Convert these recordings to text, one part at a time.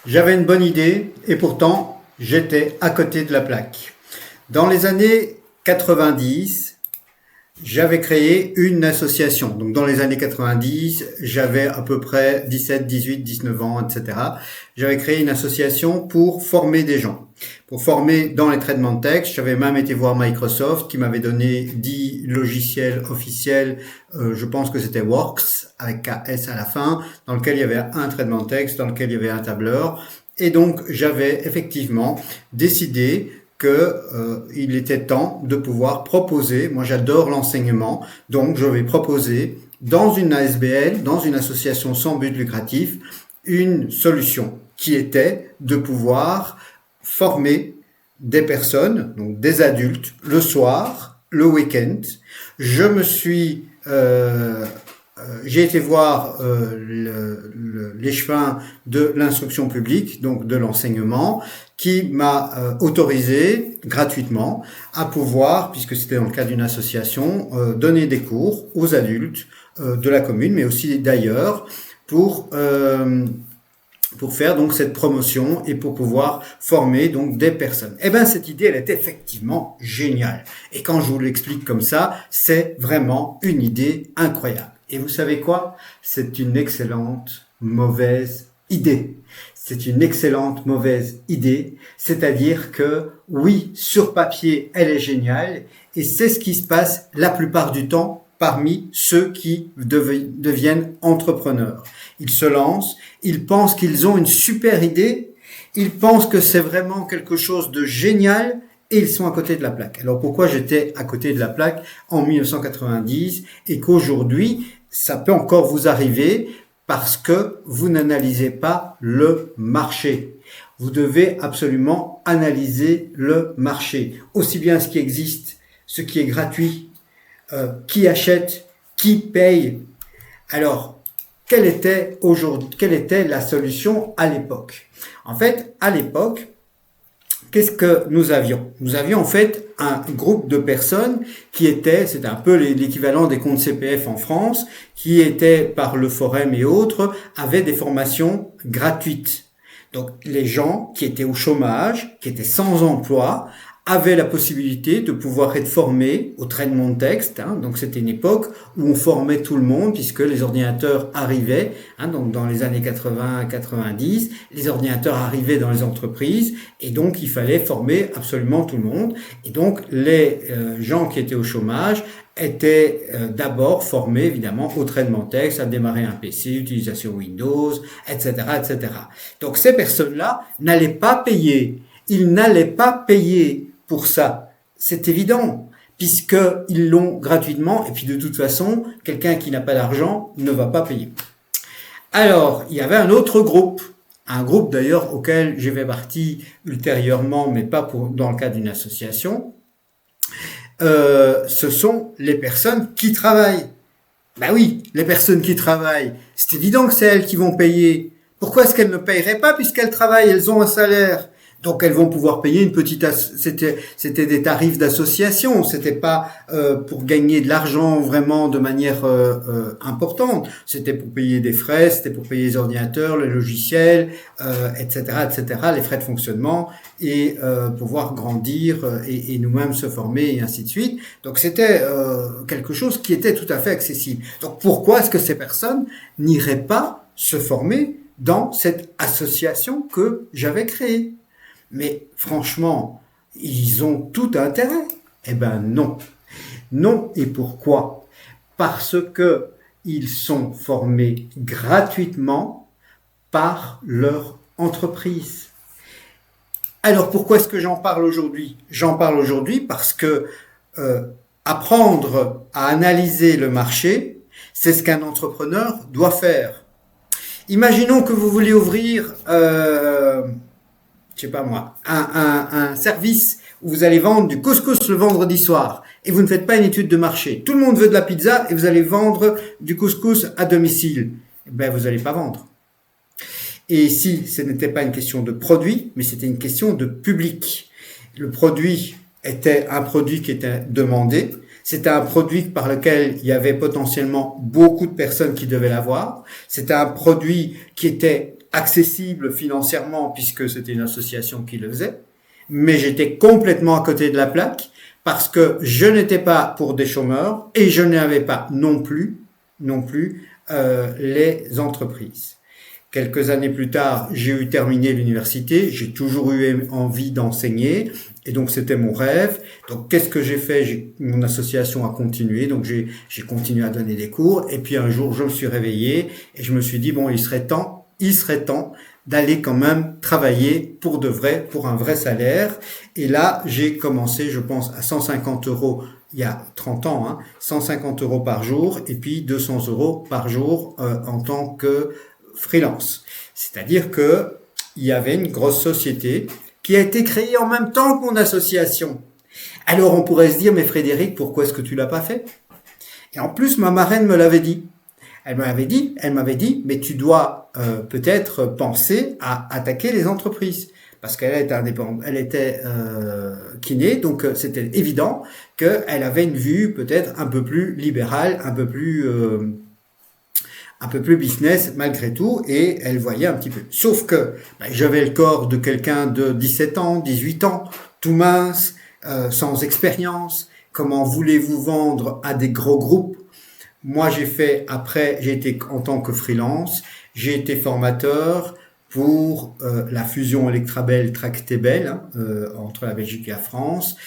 J'avais une bonne idée et pourtant j'étais à côté de la plaque. Dans les années 90, j'avais créé une association. Donc dans les années 90, j'avais à peu près 17, 18, 19 ans, etc. J'avais créé une association pour former des gens. Pour former dans les traitements de texte, j'avais même été voir Microsoft qui m'avait donné 10 logiciels officiels, je pense que c'était Works, avec KS à la fin, dans lequel il y avait un traitement de texte, dans lequel il y avait un tableur. Et donc j'avais effectivement décidé il était temps de pouvoir proposer, moi j'adore l'enseignement, donc je vais proposer dans une ASBL, dans une association sans but lucratif, une solution qui était de pouvoir former des personnes, donc des adultes, le soir, le week-end. Je me suis j'ai été voir l'échevin de l'instruction publique, donc de l'enseignement, qui m'a autorisé gratuitement à pouvoir, puisque c'était dans le cadre d'une association, donner des cours aux adultes de la commune, mais aussi d'ailleurs, pour faire donc cette promotion et pour pouvoir former donc des personnes. Eh ben cette idée, elle est effectivement géniale. Et quand je vous l'explique comme ça, c'est vraiment une idée incroyable. Et vous savez quoi? C'est une excellente mauvaise idée. C'est une excellente mauvaise idée, c'est-à-dire que oui, sur papier, elle est géniale et c'est ce qui se passe la plupart du temps parmi ceux qui deviennent entrepreneurs. Ils se lancent, ils pensent qu'ils ont une super idée, ils pensent que c'est vraiment quelque chose de génial et ils sont à côté de la plaque. Alors pourquoi j'étais à côté de la plaque en 1990 et qu'aujourd'hui, ça peut encore vous arriver parce que vous n'analysez pas le marché. Vous devez absolument analyser le marché, aussi bien ce qui existe, ce qui est gratuit, qui achète, qui paye. Alors, quelle était la solution à l'époque? En fait, à l'époque, qu'est-ce que nous avions? Nous avions en fait un groupe de personnes c'était un peu l'équivalent des comptes CPF en France, qui étaient par le forum et autres, avaient des formations gratuites. Donc les gens qui étaient au chômage, qui étaient sans emploi, avaient la possibilité de pouvoir être formés au traitement de texte. Donc c'était une époque où on formait tout le monde puisque les ordinateurs arrivaient. Donc dans les années 80-90, les ordinateurs arrivaient dans les entreprises et donc il fallait former absolument tout le monde. Et donc les gens qui étaient au chômage étaient d'abord formés évidemment au traitement de texte, à démarrer un PC, utilisation Windows, etc., etc. Donc ces personnes-là n'allaient pas payer. Ils n'allaient pas payer pour ça. C'est évident, puisqu'ils l'ont gratuitement, et puis de toute façon, quelqu'un qui n'a pas d'argent ne va pas payer. Alors, il y avait un autre groupe, un groupe d'ailleurs auquel j'ai fait partie ultérieurement, mais pas dans le cadre d'une association. Ce sont les personnes qui travaillent. Ben oui, les personnes qui travaillent, c'est évident que c'est elles qui vont payer. Pourquoi est-ce qu'elles ne paieraient pas puisqu'elles travaillent, elles ont un salaire? Donc elles vont pouvoir payer une petite. C'était des tarifs d'association. C'était pas pour gagner de l'argent vraiment de manière importante. C'était pour payer des frais, c'était pour payer les ordinateurs, les logiciels, etc., etc., les frais de fonctionnement et pouvoir grandir et nous-mêmes se former et ainsi de suite. Donc c'était quelque chose qui était tout à fait accessible. Donc pourquoi est-ce que ces personnes n'iraient pas se former dans cette association que j'avais créée? Mais franchement, ils ont tout intérêt. Eh ben non. Non, et pourquoi? Parce que ils sont formés gratuitement par leur entreprise. Alors pourquoi est-ce que j'en parle aujourd'hui? J'en parle aujourd'hui parce que apprendre à analyser le marché, c'est ce qu'un entrepreneur doit faire. Imaginons que vous voulez ouvrir je sais pas moi, un service où vous allez vendre du couscous le vendredi soir et vous ne faites pas une étude de marché. Tout le monde veut de la pizza et vous allez vendre du couscous à domicile. Ben, vous n'allez pas vendre. Et si ce n'était pas une question de produit, mais c'était une question de public. Le produit était un produit qui était demandé. C'était un produit par lequel il y avait potentiellement beaucoup de personnes qui devaient l'avoir. C'était un produit qui était accessible financièrement puisque c'était une association qui le faisait, mais j'étais complètement à côté de la plaque parce que je n'étais pas pour des chômeurs et je n'avais pas non plus les entreprises. Quelques années plus tard, j'ai eu terminé l'université, j'ai toujours eu envie d'enseigner, et donc c'était mon rêve. Donc qu'est-ce que j'ai fait? Mon association a continué, donc j'ai continué à donner des cours, et puis un jour je me suis réveillé, et je me suis dit, bon, il serait temps d'aller quand même travailler pour de vrai, pour un vrai salaire. Et là, j'ai commencé, je pense, à 150 euros il y a 30 ans, 150 euros par jour, et puis 200 euros par jour en tant que freelance. C'est-à-dire que il y avait une grosse société qui a été créée en même temps que mon association. Alors on pourrait se dire, mais Frédéric, pourquoi est-ce que tu l'as pas fait? Et en plus, ma marraine me l'avait dit. Elle m'avait dit, mais tu dois peut-être penser à attaquer les entreprises. Parce qu'elle était indépendante, elle était kiné, donc c'était évident qu'elle avait une vue peut-être un peu plus libérale, un peu plus business malgré tout, et elle voyait un petit peu. Sauf que j'avais le corps de quelqu'un de 17 ans, 18 ans, tout mince, sans expérience. Comment voulez-vous vendre à des gros groupes? Moi, j'ai été en tant que freelance, j'ai été formateur pour la fusion Electrabel-Tractebel entre la Belgique et la France.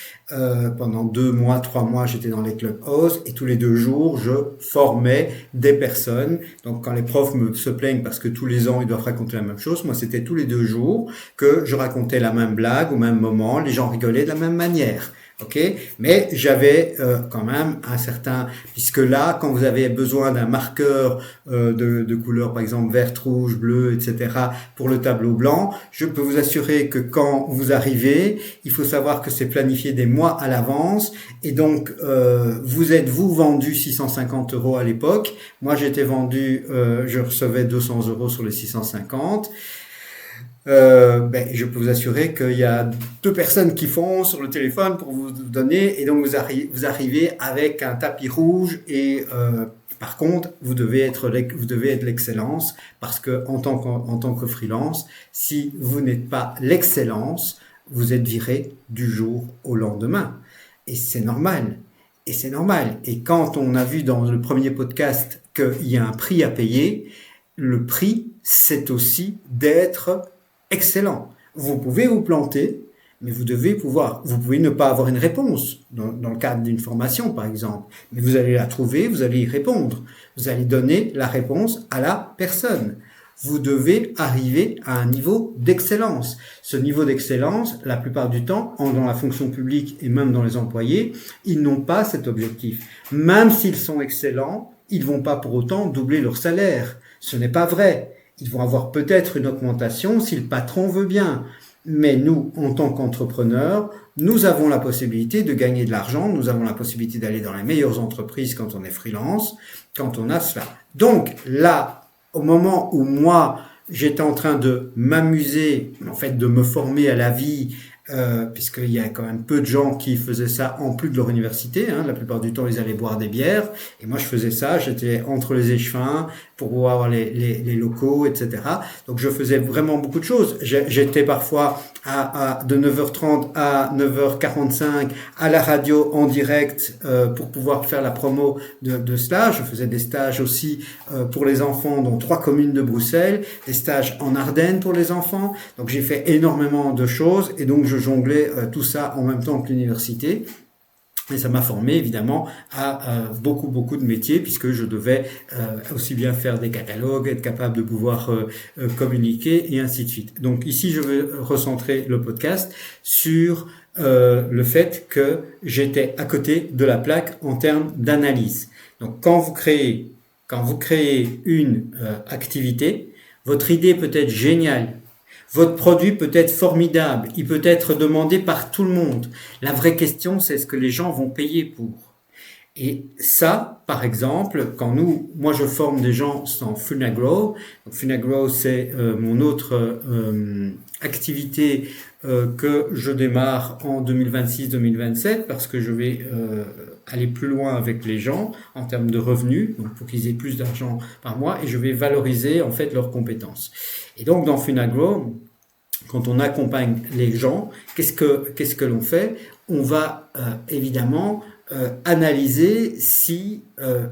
Pendant 2 mois, 3 mois, j'étais dans les clubs house et tous les 2 jours, je formais des personnes. Donc, quand les profs se plaignent parce que tous les ans, ils doivent raconter la même chose, moi, c'était tous les 2 jours que je racontais la même blague au même moment. Les gens rigolaient de la même manière. Ok, mais j'avais quand même un certain, puisque là, quand vous avez besoin d'un marqueur de couleur, par exemple verte, rouge, bleu, etc., pour le tableau blanc, je peux vous assurer que quand vous arrivez, il faut savoir que c'est planifié des mois à l'avance, et donc vous vendu 650 euros à l'époque. Moi, j'étais vendu, je recevais 200 euros sur les 650. Je peux vous assurer qu'il y a 2 personnes qui font sur le téléphone pour vous donner, et donc vous arrivez avec un tapis rouge, et par contre vous devez être l'excellence, parce que en tant que freelance, si vous n'êtes pas l'excellence, vous êtes viré du jour au lendemain, et c'est normal. Et quand on a vu dans le premier podcast qu'il y a un prix à payer, le prix, c'est aussi d'être excellent. Vous pouvez vous planter, mais vous pouvez ne pas avoir une réponse dans le cadre d'une formation, par exemple. Mais vous allez la trouver, vous allez y répondre. Vous allez donner la réponse à la personne. Vous devez arriver à un niveau d'excellence. Ce niveau d'excellence, la plupart du temps, dans la fonction publique et même dans les employés, ils n'ont pas cet objectif. Même s'ils sont excellents, ils vont pas pour autant doubler leur salaire. Ce n'est pas vrai. Ils vont avoir peut-être une augmentation si le patron veut bien. Mais nous, en tant qu'entrepreneurs, nous avons la possibilité de gagner de l'argent, nous avons la possibilité d'aller dans les meilleures entreprises quand on est freelance, quand on a cela. Donc là, au moment où moi, j'étais en train de m'amuser, en fait de me former à la vie, puisqu'il y a quand même peu de gens qui faisaient ça en plus de leur université, la plupart du temps ils allaient boire des bières, et moi je faisais ça, j'étais entre les échevins pour pouvoir avoir les locaux, etc. Donc je faisais vraiment beaucoup de choses. J'étais parfois de 9h30 à 9h45 à la radio en direct pour pouvoir faire la promo de cela. Je faisais des stages aussi pour les enfants dans 3 communes de Bruxelles, des stages en Ardennes pour les enfants. Donc j'ai fait énormément de choses, et donc je jonglais tout ça en même temps que l'université. Et ça m'a formé évidemment à beaucoup de métiers, puisque je devais aussi bien faire des catalogues, être capable de pouvoir communiquer, et ainsi de suite. Donc ici, je vais recentrer le podcast sur le fait que j'étais à côté de la plaque en termes d'analyse. Donc quand vous créez une activité, votre idée peut être géniale. Votre produit peut être formidable, il peut être demandé par tout le monde. La vraie question, c'est ce que les gens vont payer pour. Et ça, par exemple, moi je forme des gens en Funagrow. Donc, Funagrow, c'est mon autre activité que je démarre en 2026-2027 parce que je vais aller plus loin avec les gens en termes de revenus, donc pour qu'ils aient plus d'argent par mois, et je vais valoriser en fait leurs compétences. Et donc dans Funagrow, quand on accompagne les gens, qu'est-ce que l'on fait? On va évidemment analyser si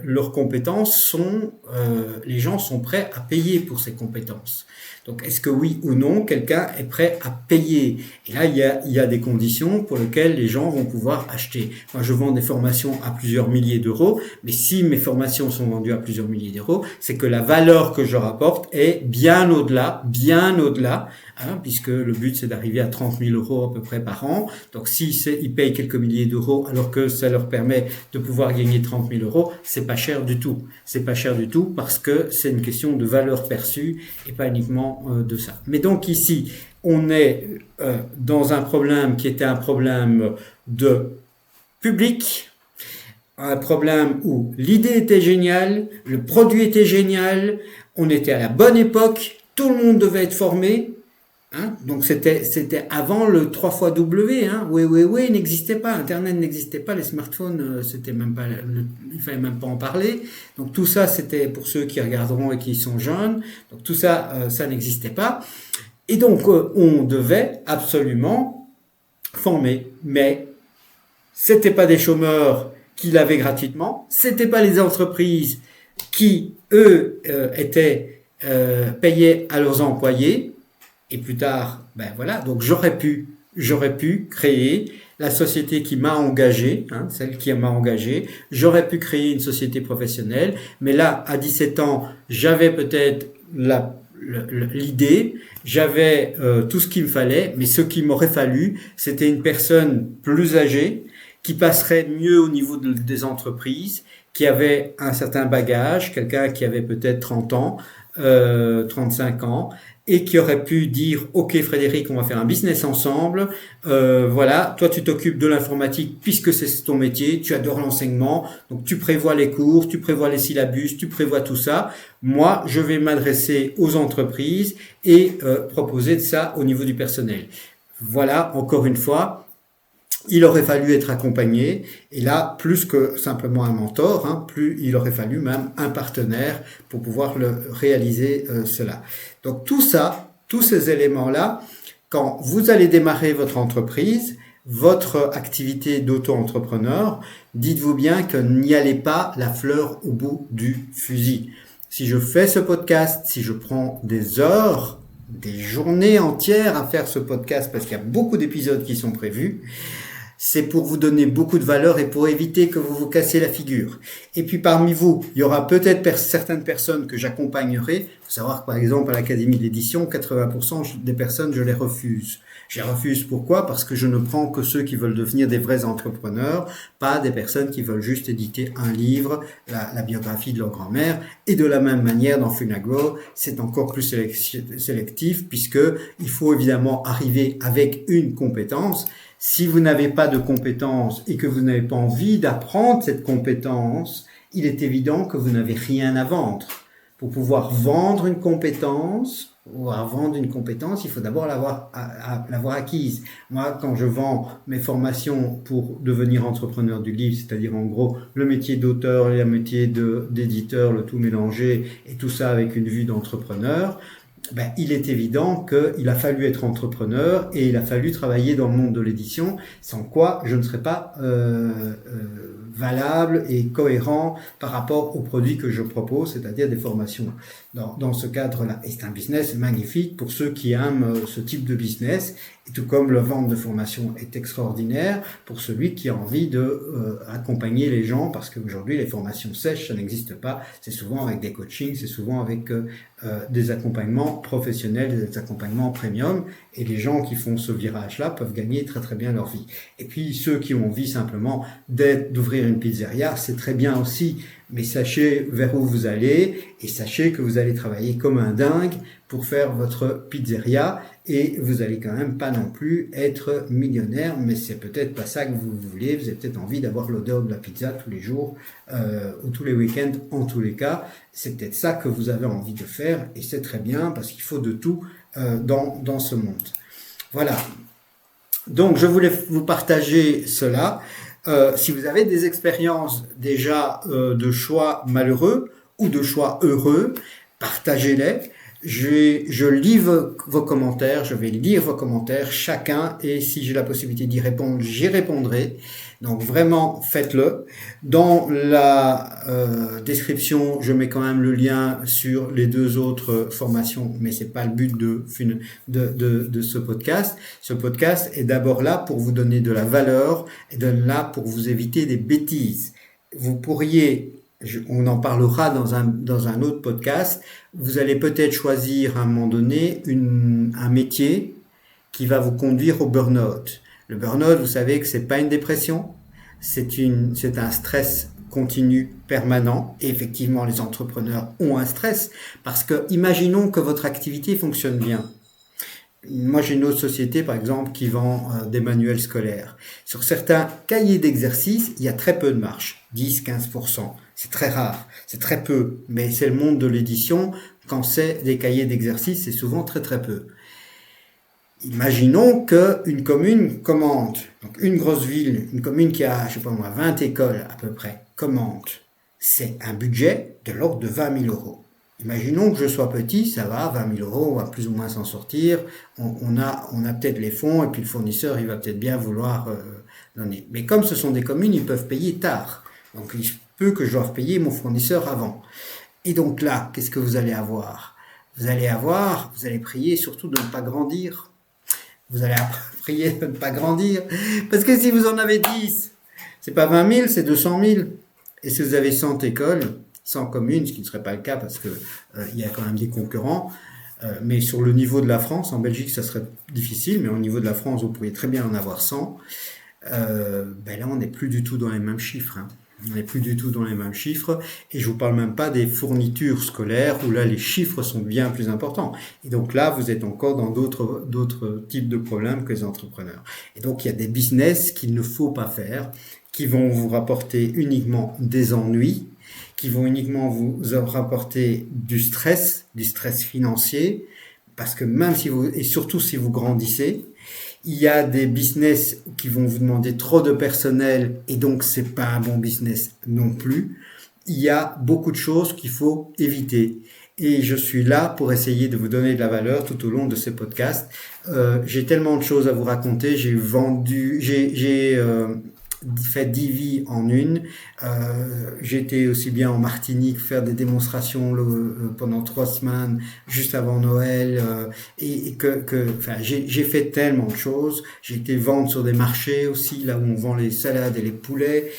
leurs compétences les gens sont prêts à payer pour ces compétences. Donc, est-ce que oui ou non, quelqu'un est prêt à payer? Et là, il y a des conditions pour lesquelles les gens vont pouvoir acheter. Moi, je vends des formations à plusieurs milliers d'euros, mais si mes formations sont vendues à plusieurs milliers d'euros, c'est que la valeur que je rapporte est bien au-delà, puisque le but, c'est d'arriver à 30 000 euros à peu près par an. Donc, ils payent quelques milliers d'euros, alors que ça leur permet de pouvoir gagner 30 000 euros, c'est pas cher du tout. C'est pas cher du tout parce que c'est une question de valeur perçue et pas uniquement de ça. Mais donc ici, on est dans un problème qui était un problème de public, un problème où l'idée était géniale, le produit était génial, on était à la bonne époque, tout le monde devait être formé. Donc c'était avant le 3xW, oui, n'existait pas, Internet n'existait pas, les smartphones, c'était même pas, il fallait même pas en parler. Donc tout ça, c'était pour ceux qui regarderont et qui sont jeunes. Donc tout ça, ça n'existait pas. Et donc on devait absolument former, mais c'était pas des chômeurs qui l'avaient gratuitement, c'était pas les entreprises qui eux étaient payés à leurs employés. Et plus tard, donc j'aurais pu créer la société qui m'a engagé, celle qui m'a engagé. J'aurais pu créer une société professionnelle, mais là, à 17 ans, j'avais peut-être l'idée, j'avais tout ce qu'il me fallait, mais ce qu'il m'aurait fallu, c'était une personne plus âgée, qui passerait mieux au niveau des entreprises, qui avait un certain bagage, quelqu'un qui avait peut-être 30 ans, 35 ans, et qui aurait pu dire ok Frédéric, on va faire un business ensemble, voilà, toi tu t'occupes de l'informatique puisque c'est ton métier, tu adores l'enseignement, donc tu prévois les cours, tu prévois les syllabus, tu prévois tout ça. Moi je vais m'adresser aux entreprises et proposer de ça au niveau du personnel. Voilà, encore une fois, il aurait fallu être accompagné, et là, plus que simplement un mentor, plus il aurait fallu même un partenaire pour pouvoir réaliser cela. Donc tout ça, tous ces éléments-là, quand vous allez démarrer votre entreprise, votre activité d'auto-entrepreneur, dites-vous bien que n'y allez pas la fleur au bout du fusil. Si je fais ce podcast, si je prends des heures, des journées entières à faire ce podcast, parce qu'il y a beaucoup d'épisodes qui sont prévus, c'est pour vous donner beaucoup de valeur et pour éviter que vous vous cassiez la figure. Et puis parmi vous, il y aura peut-être certaines personnes que j'accompagnerai. Il faut savoir que par exemple à l'Académie d'édition, 80% des personnes, je les refuse. Je les refuse pourquoi? Parce que je ne prends que ceux qui veulent devenir des vrais entrepreneurs, pas des personnes qui veulent juste éditer un livre, la biographie de leur grand-mère. Et de la même manière, dans Funagrow, c'est encore plus sélectif puisque il faut évidemment arriver avec une compétence. Si vous n'avez pas de compétence et que vous n'avez pas envie d'apprendre cette compétence, il est évident que vous n'avez rien à vendre. Pour pouvoir vendre une compétence, il faut d'abord l'avoir acquise. Moi, quand je vends mes formations pour devenir entrepreneur du livre, c'est-à-dire en gros le métier d'auteur et le métier d'éditeur, le tout mélangé, et tout ça avec une vue d'entrepreneur, il est évident qu'il a fallu être entrepreneur et il a fallu travailler dans le monde de l'édition, sans quoi je ne serais pas valable et cohérent par rapport aux produits que je propose, c'est-à-dire des formations dans ce cadre-là. Et c'est un business magnifique pour ceux qui aiment ce type de business, et tout comme la vente de formation est extraordinaire pour celui qui a envie de accompagner les gens, parce qu'aujourd'hui les formations sèches, ça n'existe pas, c'est souvent avec des coachings, c'est souvent avec des accompagnements professionnels, des accompagnements premium, et les gens qui font ce virage-là peuvent gagner très très bien leur vie. Et puis ceux qui ont envie simplement d'ouvrir une pizzeria, c'est très bien aussi, Mais sachez vers où vous allez et sachez que vous allez travailler comme un dingue pour faire votre pizzeria et vous allez quand même pas non plus être millionnaire, mais c'est peut-être pas ça que vous voulez. Vous avez peut-être envie d'avoir l'odeur de la pizza tous les jours ou tous les week-ends en tous les cas. C'est peut-être ça que vous avez envie de faire et c'est très bien parce qu'il faut de tout dans ce monde. Voilà. Donc je voulais vous partager cela. Si vous avez des expériences déjà de choix malheureux ou de choix heureux, partagez-les. Je lis vos commentaires, je vais lire vos commentaires chacun et si j'ai la possibilité d'y répondre, j'y répondrai. Donc vraiment, faites-le. Dans la description, je mets quand même le lien sur les 2 autres formations, mais c'est pas le but de ce podcast. Ce podcast est d'abord là pour vous donner de la valeur et là pour vous éviter des bêtises. Vous pourriez, on en parlera dans un autre podcast, vous allez peut-être choisir à un moment donné un métier qui va vous conduire au burn-out. Le burn-out, vous savez que c'est pas une dépression, c'est un stress continu permanent. Et effectivement, les entrepreneurs ont un stress parce que imaginons que votre activité fonctionne bien. Moi, j'ai une autre société, par exemple, qui vend des manuels scolaires. Sur certains cahiers d'exercice, il y a très peu de marge, 10-15%. C'est très rare, c'est très peu. Mais c'est le monde de l'édition. Quand c'est des cahiers d'exercice, c'est souvent très très peu. Imaginons qu'une commune commande, donc une grosse ville, une commune qui a, je sais pas moi, 20 écoles à peu près, commande. C'est un budget de l'ordre de 20 000 euros. Imaginons que je sois petit, ça va, 20 000 euros, on va plus ou moins s'en sortir. On a peut-être les fonds et puis le fournisseur, il va peut-être bien vouloir donner. Mais comme ce sont des communes, ils peuvent payer tard. Donc il se peut que je doive payer mon fournisseur avant. Et donc là, qu'est-ce que vous allez avoir ? Vous allez prier surtout de ne pas grandir. Vous allez prier de ne pas grandir. Parce que si vous en avez 10, c'est pas 20 000, c'est 200 000. Et si vous avez 100 écoles, 100 communes, ce qui ne serait pas le cas parce que il y a quand même des concurrents, mais sur le niveau de la France, en Belgique ça serait difficile, mais au niveau de la France vous pourriez très bien en avoir 100, là on n'est plus du tout dans les mêmes chiffres. On n'est plus du tout dans les mêmes chiffres et je vous parle même pas des fournitures scolaires où là les chiffres sont bien plus importants. Et donc là vous êtes encore dans d'autres types de problèmes que les entrepreneurs. Et donc il y a des business qu'il ne faut pas faire, qui vont vous rapporter uniquement des ennuis, qui vont uniquement vous rapporter du stress financier, parce que même si vous, et surtout si vous grandissez, il y a des business qui vont vous demander trop de personnel et donc c'est pas un bon business non plus. Il y a beaucoup de choses qu'il faut éviter. Et je suis là pour essayer de vous donner de la valeur tout au long de ces podcasts. J'ai tellement de choses à vous raconter. J'ai fait 10 vies en une. J'étais aussi bien en Martinique faire des démonstrations pendant 3 semaines juste avant Noël j'ai fait tellement de choses. J'ai été vendre sur des marchés aussi là où on vend les salades et les poulets.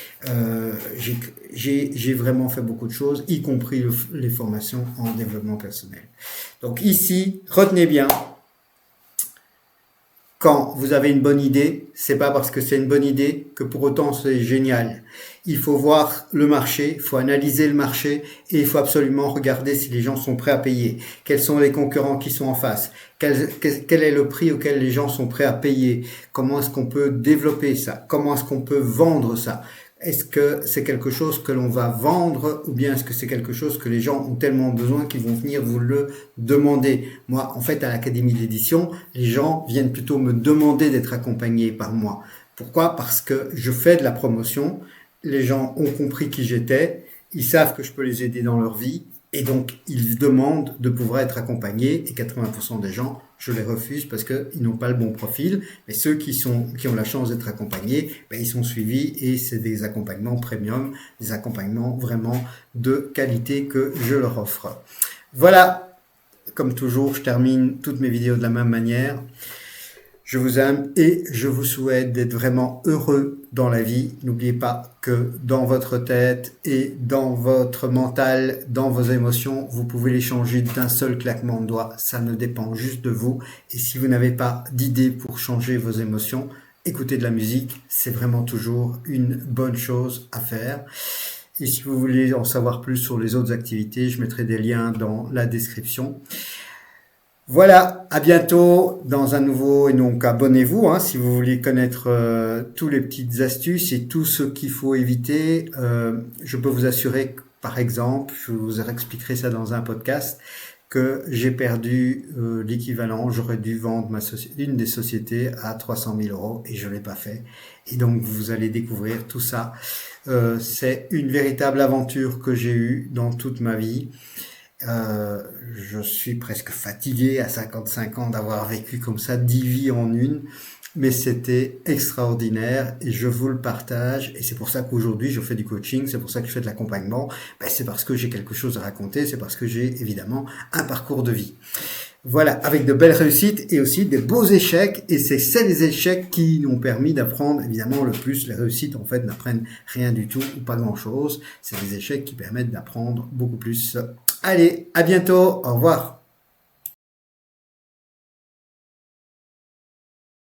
J'ai vraiment fait beaucoup de choses, y compris les formations en développement personnel. Donc ici, retenez bien, quand vous avez une bonne idée, c'est pas parce que c'est une bonne idée que pour autant c'est génial. Il faut voir le marché, il faut analyser le marché et il faut absolument regarder si les gens sont prêts à payer. Quels sont les concurrents qui sont en face? Quel est le prix auquel les gens sont prêts à payer? Comment est-ce qu'on peut développer ça? Comment est-ce qu'on peut vendre ça? Est-ce que c'est quelque chose que l'on va vendre ou bien est-ce que c'est quelque chose que les gens ont tellement besoin qu'ils vont venir vous le demander? Moi, en fait, à l'Académie de l'édition, les gens viennent plutôt me demander d'être accompagnés par moi. Pourquoi? Parce que je fais de la promotion, les gens ont compris qui j'étais, ils savent que je peux les aider dans leur vie et donc ils demandent de pouvoir être accompagnés et 80% des gens, je les refuse parce qu'ils n'ont pas le bon profil. Mais ceux qui ont la chance d'être accompagnés, ils sont suivis et c'est des accompagnements premium, des accompagnements vraiment de qualité que je leur offre. Voilà, comme toujours, je termine toutes mes vidéos de la même manière. Je vous aime et je vous souhaite d'être vraiment heureux dans la vie. N'oubliez pas que dans votre tête et dans votre mental, dans vos émotions, vous pouvez les changer d'un seul claquement de doigts. Ça ne dépend juste de vous. Et si vous n'avez pas d'idée pour changer vos émotions, écouter de la musique, c'est vraiment toujours une bonne chose à faire. Et si vous voulez en savoir plus sur les autres activités, je mettrai des liens dans la description. Voilà, à bientôt dans un nouveau, et donc abonnez-vous si vous voulez connaître tous les petites astuces et tout ce qu'il faut éviter. Je peux vous assurer que, par exemple, je vous expliquerai ça dans un podcast, que j'ai perdu l'équivalent, j'aurais dû vendre une des sociétés à 300 000 euros et je l'ai pas fait. Et donc vous allez découvrir tout ça. C'est une véritable aventure que j'ai eue dans toute ma vie. Je suis presque fatigué à 55 ans d'avoir vécu comme ça 10 vies en une, mais c'était extraordinaire et je vous le partage. Et c'est pour ça qu'aujourd'hui je fais du coaching, c'est pour ça que je fais de l'accompagnement. C'est parce que j'ai quelque chose à raconter, c'est parce que j'ai évidemment un parcours de vie. Voilà, avec de belles réussites et aussi des beaux échecs. Et c'est ces échecs qui nous ont permis d'apprendre évidemment le plus. Les réussites, en fait, n'apprennent rien du tout ou pas grand-chose. C'est des échecs qui permettent d'apprendre beaucoup plus. Allez, à bientôt. Au revoir.